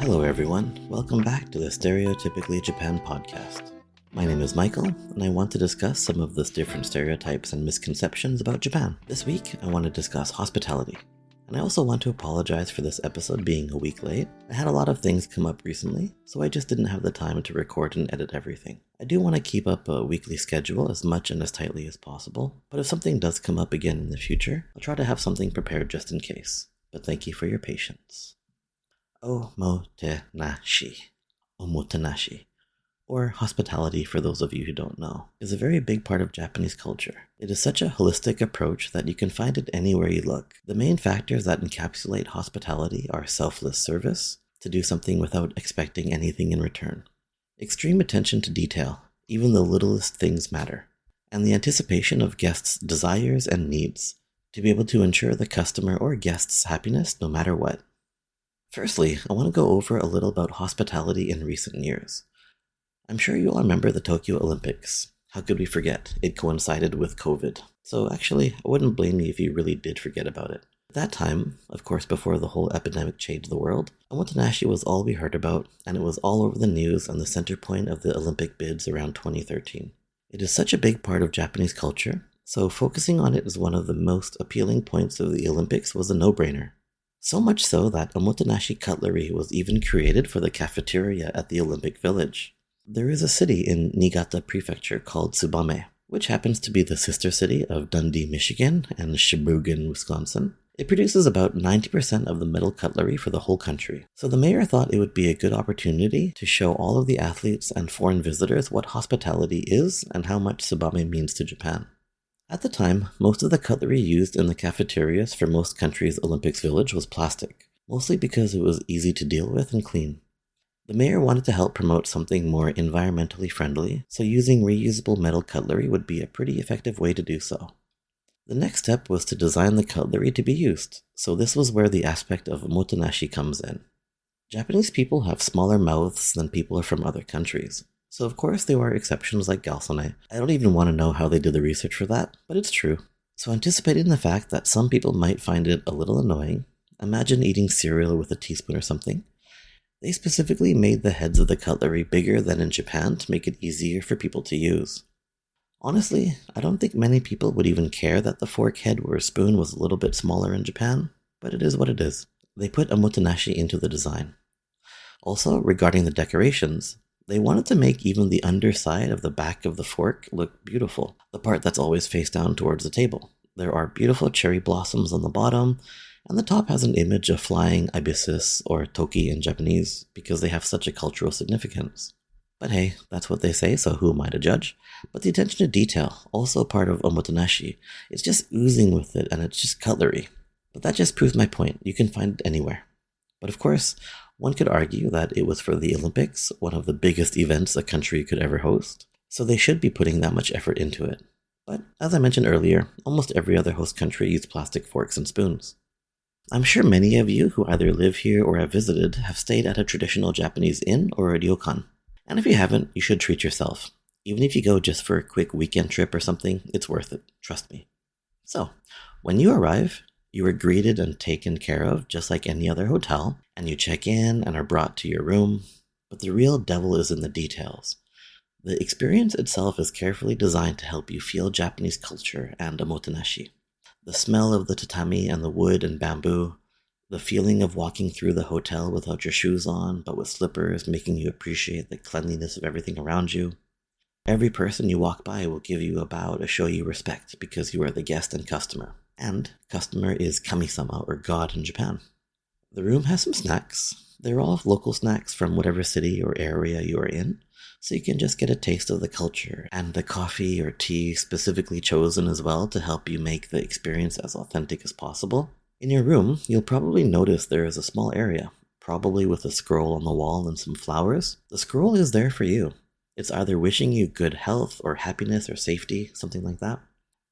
Hello everyone, welcome back to the Stereotypically Japan podcast. My name is Michael, and I want to discuss some of the different stereotypes and misconceptions about Japan. This week, I want to discuss hospitality. And I also want to apologize for this episode being a week late. I had a lot of things come up recently, so I just didn't have the time to record and edit everything. I do want to keep up a weekly schedule as much and as tightly as possible, but if something does come up again in the future, I'll try to have something prepared just in case. But thank you for your patience. O-mo-te-na-shi, o-mo-te-na-shi, or hospitality for those of you who don't know, is a very big part of Japanese culture. It is such a holistic approach that you can find it anywhere you look. The main factors that encapsulate hospitality are selfless service, to do something without expecting anything in return, extreme attention to detail, even the littlest things matter, and the anticipation of guests' desires and needs, to be able to ensure the customer or guest's happiness no matter what. Firstly, I want to go over a little about hospitality in recent years. I'm sure you all remember the Tokyo Olympics. How could we forget? It coincided with COVID. So actually, I wouldn't blame you if you really did forget about it. At that time, of course before the whole epidemic changed the world, o-mo-te-na-shi was all we heard about, and it was all over the news and the center point of the Olympic bids around 2013. It is such a big part of Japanese culture, so focusing on it as one of the most appealing points of the Olympics was a no-brainer. So much so that o-mo-te-na-shi cutlery was even created for the cafeteria at the Olympic Village. There is a city in Niigata Prefecture called Tsubame, which happens to be the sister city of Dundee, Michigan and Sheboygan, Wisconsin. It produces about 90% of the metal cutlery for the whole country. So the mayor thought it would be a good opportunity to show all of the athletes and foreign visitors what hospitality is and how much Tsubame means to Japan. At the time, most of the cutlery used in the cafeterias for most countries' Olympics Village was plastic, mostly because it was easy to deal with and clean. The mayor wanted to help promote something more environmentally friendly, so using reusable metal cutlery would be a pretty effective way to do so. The next step was to design the cutlery to be used, so this was where the aspect of o-mo-te-na-shi comes in. Japanese people have smaller mouths than people from other countries. So of course there were exceptions like galsone. I don't even want to know how they did the research for that, but it's true. So anticipating the fact that some people might find it a little annoying, imagine eating cereal with a teaspoon or something, they specifically made the heads of the cutlery bigger than in Japan to make it easier for people to use. Honestly, I don't think many people would even care that the fork head or spoon was a little bit smaller in Japan, but it is what it is. They put o-mo-te-na-shi into the design. Also, regarding the decorations, they wanted to make even the underside of the back of the fork look beautiful, the part that's always face down towards the table. There are beautiful cherry blossoms on the bottom, and the top has an image of flying ibis or toki in Japanese, because they have such a cultural significance. But hey, that's what they say, so who am I to judge? But the attention to detail, also part of o-mo-te-na-shi, it's just oozing with it, and it's just cutlery. But that just proves my point, you can find it anywhere. But of course, one could argue that it was for the Olympics, one of the biggest events a country could ever host, so they should be putting that much effort into it. But as I mentioned earlier, almost every other host country used plastic forks and spoons. I'm sure many of you who either live here or have visited have stayed at a traditional Japanese inn or a ryokan. And if you haven't, you should treat yourself. Even if you go just for a quick weekend trip or something, it's worth it, trust me. So, when you arrive, you are greeted and taken care of just like any other hotel, and you check in and are brought to your room, but the real devil is in the details. The experience itself is carefully designed to help you feel Japanese culture and o-mo-te-na-shi. The smell of the tatami and the wood and bamboo, the feeling of walking through the hotel without your shoes on, but with slippers, making you appreciate the cleanliness of everything around you. Every person you walk by will give you a bow to show you respect because you are the guest and customer. And customer is kami-sama, or god in Japan. The room has some snacks. They're all local snacks from whatever city or area you are in, so you can just get a taste of the culture, and the coffee or tea specifically chosen as well to help you make the experience as authentic as possible. In your room, you'll probably notice there is a small area, probably with a scroll on the wall and some flowers. The scroll is there for you. It's either wishing you good health or happiness or safety, something like that.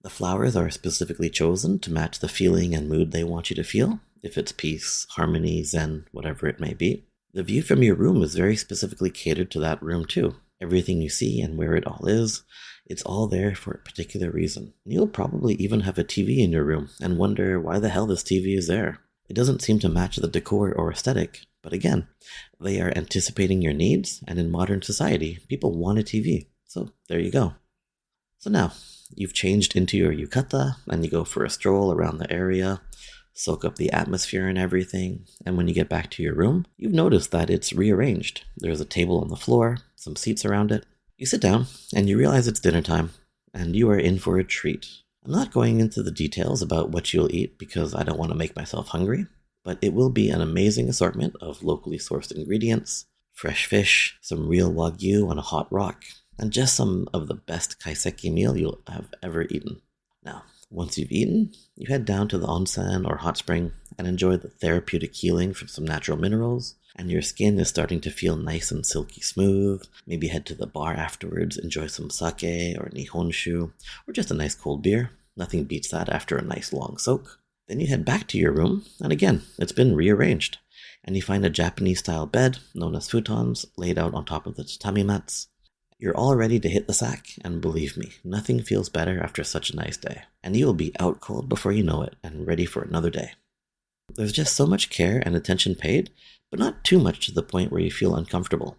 The flowers are specifically chosen to match the feeling and mood they want you to feel, if it's peace, harmony, zen, whatever it may be. The view from your room is very specifically catered to that room too. Everything you see and where it all is, it's all there for a particular reason. You'll probably even have a TV in your room and wonder why the hell this TV is there. It doesn't seem to match the decor or aesthetic, But again, they are anticipating your needs, and in modern society, people want a TV. So there you go. So now, you've changed into your yukata, and you go for a stroll around the area, soak up the atmosphere and everything, and when you get back to your room, you've noticed that it's rearranged. There's a table on the floor, some seats around it. You sit down, and you realize it's dinner time, and you are in for a treat. I'm not going into the details about what you'll eat because I don't want to make myself hungry, but it will be an amazing assortment of locally sourced ingredients, fresh fish, some real wagyu on a hot rock, and just some of the best kaiseki meal you'll have ever eaten. Now, once you've eaten, you head down to the onsen or hot spring and enjoy the therapeutic healing from some natural minerals, and your skin is starting to feel nice and silky smooth. Maybe head to the bar afterwards, enjoy some sake or nihonshu, or just a nice cold beer. Nothing beats that after a nice long soak. Then you head back to your room, and again, it's been rearranged, and you find a Japanese-style bed, known as futons, laid out on top of the tatami mats. You're all ready to hit the sack, and believe me, nothing feels better after such a nice day. And you will be out cold before you know it, and ready for another day. There's just so much care and attention paid, but not too much to the point where you feel uncomfortable.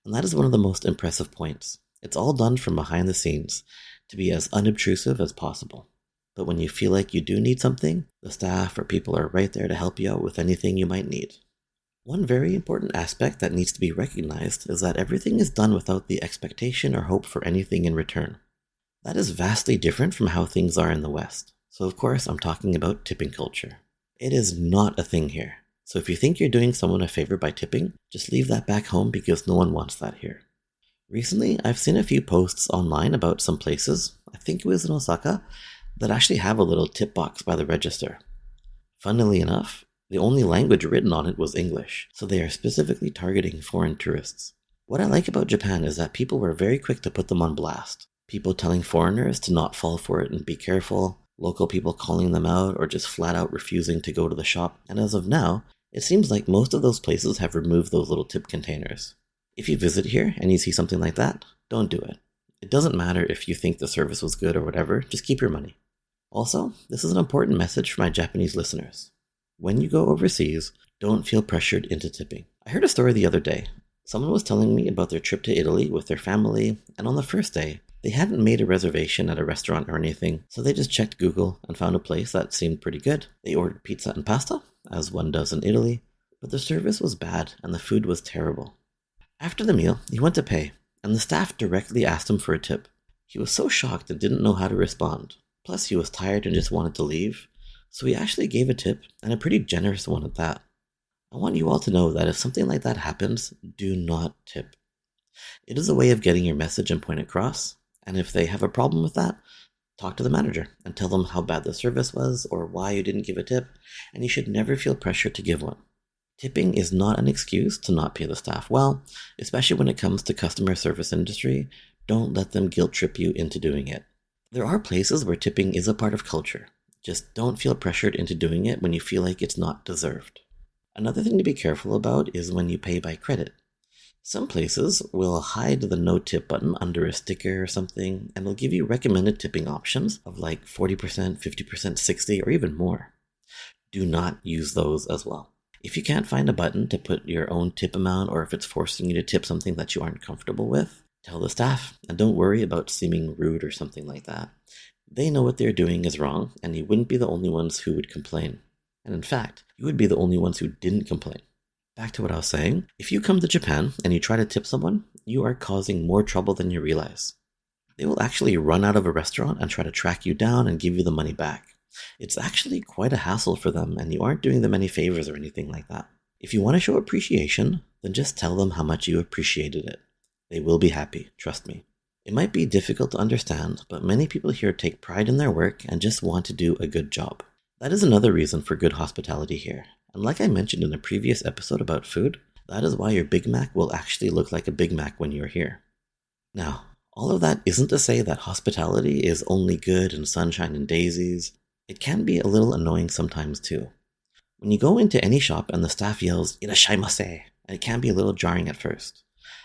And that is one of the most impressive points. It's all done from behind the scenes, to be as unobtrusive as possible. But when you feel like you do need something, the staff or people are right there to help you out with anything you might need. One very important aspect that needs to be recognized is that everything is done without the expectation or hope for anything in return. That is vastly different from how things are in the West. So of course I'm talking about tipping culture. It is not a thing here. So if you think you're doing someone a favor by tipping, just leave that back home because no one wants that here. Recently, I've seen a few posts online about some places, I think it was in Osaka, that actually have a little tip box by the register. Funnily enough, the only language written on it was English, so they are specifically targeting foreign tourists. What I like about Japan is that people were very quick to put them on blast. People telling foreigners to not fall for it and be careful, local people calling them out or just flat out refusing to go to the shop, and as of now, it seems like most of those places have removed those little tip containers. If you visit here and you see something like that, don't do it. It doesn't matter if you think the service was good or whatever, just keep your money. Also, this is an important message for my Japanese listeners. When you go overseas, don't feel pressured into tipping. I heard a story the other day. Someone was telling me about their trip to Italy with their family, and on the first day, they hadn't made a reservation at a restaurant or anything, so they just checked Google and found a place that seemed pretty good. They ordered pizza and pasta, as one does in Italy, but the service was bad and the food was terrible. After the meal, he went to pay, and the staff directly asked him for a tip. He was so shocked and didn't know how to respond. Plus, he was tired and just wanted to leave, so he actually gave a tip, and a pretty generous one at that. I want you all to know that if something like that happens, do not tip. It is a way of getting your message and point across, and if they have a problem with that, talk to the manager and tell them how bad the service was or why you didn't give a tip, and you should never feel pressured to give one. Tipping is not an excuse to not pay the staff well, especially when it comes to customer service industry. Don't let them guilt trip you into doing it. There are places where tipping is a part of culture. Just don't feel pressured into doing it when you feel like it's not deserved. Another thing to be careful about is when you pay by credit. Some places will hide the no tip button under a sticker or something, and they'll give you recommended tipping options of like 40%, 50%, 60%, or even more. Do not use those as well. If you can't find a button to put your own tip amount, or if it's forcing you to tip something that you aren't comfortable with, tell the staff, and don't worry about seeming rude or something like that. They know what they're doing is wrong, and you wouldn't be the only ones who would complain. And in fact, you would be the only ones who didn't complain. Back to what I was saying, if you come to Japan and you try to tip someone, you are causing more trouble than you realize. They will actually run out of a restaurant and try to track you down and give you the money back. It's actually quite a hassle for them, and you aren't doing them any favors or anything like that. If you want to show appreciation, then just tell them how much you appreciated it. They will be happy, trust me. It might be difficult to understand, but many people here take pride in their work and just want to do a good job. That is another reason for good hospitality here. And like I mentioned in a previous episode about food, that is why your Big Mac will actually look like a Big Mac when you're here. Now, all of that isn't to say that hospitality is only good and sunshine and daisies. It can be a little annoying sometimes too. When you go into any shop and the staff yells, "Irashaimase," it can be a little jarring at first.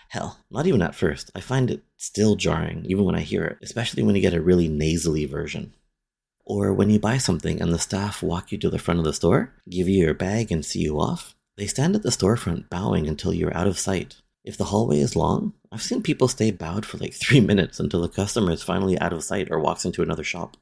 Hell, not even at first. I find it still jarring, even when I hear it, especially when you get a really nasally version. Or when you buy something and the staff walk you to the front of the store, give you your bag and see you off, They stand at the storefront bowing until you're out of sight. If the hallway is long, I've seen people stay bowed for like 3 minutes until the customer is finally out of sight or walks into another shop.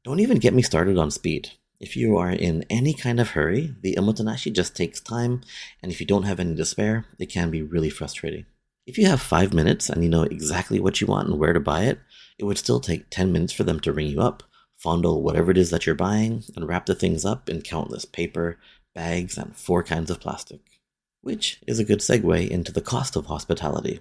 Don't even get me started on speed. If you are in any kind of hurry, the o-mo-te-na-shi just takes time, and if you don't have any to spare, it can be really frustrating. If you have 5 minutes and you know exactly what you want and where to buy it, it would still take 10 minutes for them to ring you up, fondle whatever it is that you're buying, and wrap the things up in countless paper, bags, and 4 kinds of plastic. Which is a good segue into the cost of hospitality.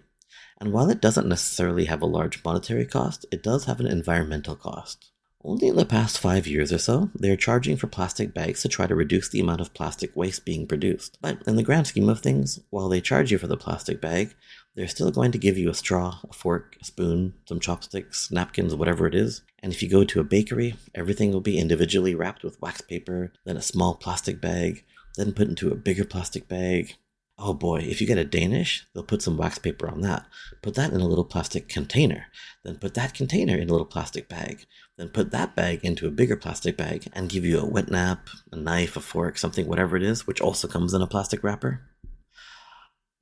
And while it doesn't necessarily have a large monetary cost, it does have an environmental cost. Only in the past 5 years or so, they are charging for plastic bags to try to reduce the amount of plastic waste being produced. But in the grand scheme of things, while they charge you for the plastic bag, they're still going to give you a straw, a fork, a spoon, some chopsticks, napkins, whatever it is. And if you go to a bakery, everything will be individually wrapped with wax paper, then a small plastic bag, then put into a bigger plastic bag. Oh boy, if you get a Danish, they'll put some wax paper on that. Put that in a little plastic container. Then put that container in a little plastic bag. Then put that bag into a bigger plastic bag and give you a wet nap, a knife, a fork, something, whatever it is, which also comes in a plastic wrapper.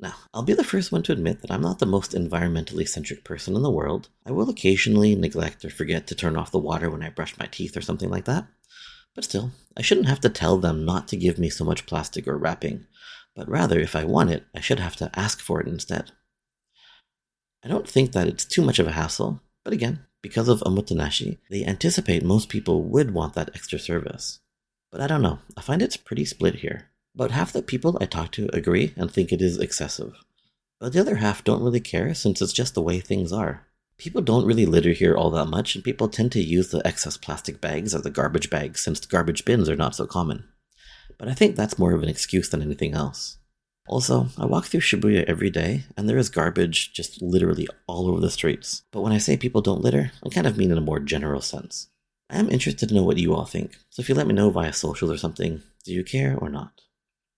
Now, I'll be the first one to admit that I'm not the most environmentally centric person in the world. I will occasionally neglect or forget to turn off the water when I brush my teeth or something like that. But still, I shouldn't have to tell them not to give me so much plastic or wrapping. But rather, if I want it, I should have to ask for it instead. I don't think that it's too much of a hassle, but again, because of o-mo-te-na-shi, they anticipate most people would want that extra service. But I don't know, I find it's pretty split here. About half the people I talk to agree and think it is excessive. But the other half don't really care since it's just the way things are. People don't really litter here all that much, and people tend to use the excess plastic bags as the garbage bags since garbage bins are not so common. But I think that's more of an excuse than anything else. Also, I walk through Shibuya every day, and there is garbage just literally all over the streets. But when I say people don't litter, I kind of mean in a more general sense. I am interested to know what you all think, so if you let me know via socials or something, do you care or not?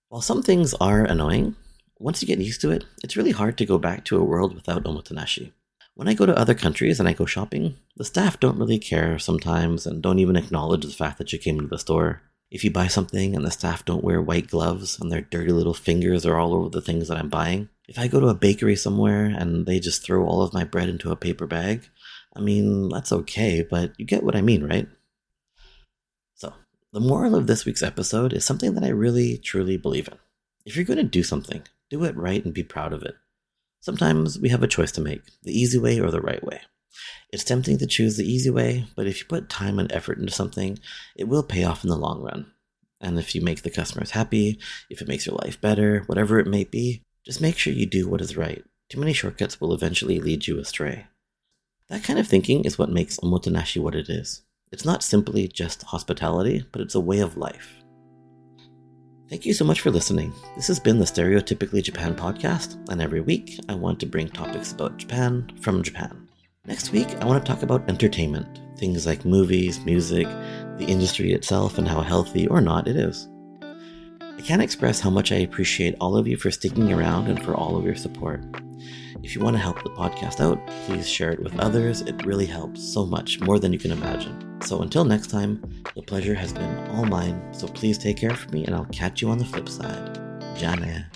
While some things are annoying, once you get used to it, it's really hard to go back to a world without o-mo-te-na-shi. When I go to other countries and I go shopping, the staff don't really care sometimes and don't even acknowledge the fact that you came to the store. If you buy something and the staff don't wear white gloves and their dirty little fingers are all over the things that I'm buying. If I go to a bakery somewhere and they just throw all of my bread into a paper bag, I mean, that's okay, but you get what I mean, right? So, the moral of this week's episode is something that I really, truly believe in. If you're going to do something, do it right and be proud of it. Sometimes we have a choice to make, the easy way or the right way. It's tempting to choose the easy way, but if you put time and effort into something, it will pay off in the long run. And if you make the customers happy, if it makes your life better, whatever it may be, just make sure you do what is right. Too many shortcuts will eventually lead you astray. That kind of thinking is what makes o-mo-te-na-shi what it is. It's not simply just hospitality, but it's a way of life. Thank you so much for listening. This has been the Stereotypically Japan podcast, and every week I want to bring topics about Japan from Japan. Next week, I want to talk about entertainment, things like movies, music, the industry itself, and how healthy or not it is. I can't express how much I appreciate all of you for sticking around and for all of your support. If you want to help the podcast out, please share it with others. It really helps so much, more than you can imagine. So until next time, the pleasure has been all mine, so please take care of me and I'll catch you on the flip side. Jane.